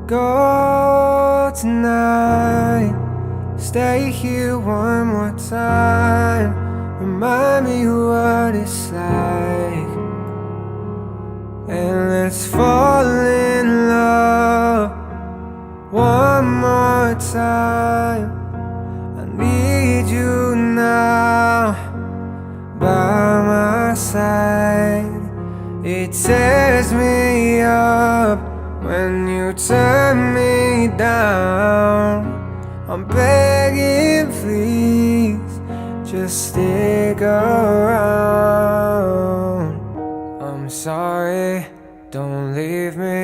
go tonight. Stay here one more time. Remind me what it's like, and let's fall in love one more time. I need you now by my side. It tears me up when you turn me down. I'm begging, please, just stick around. I'm sorry, don't leave me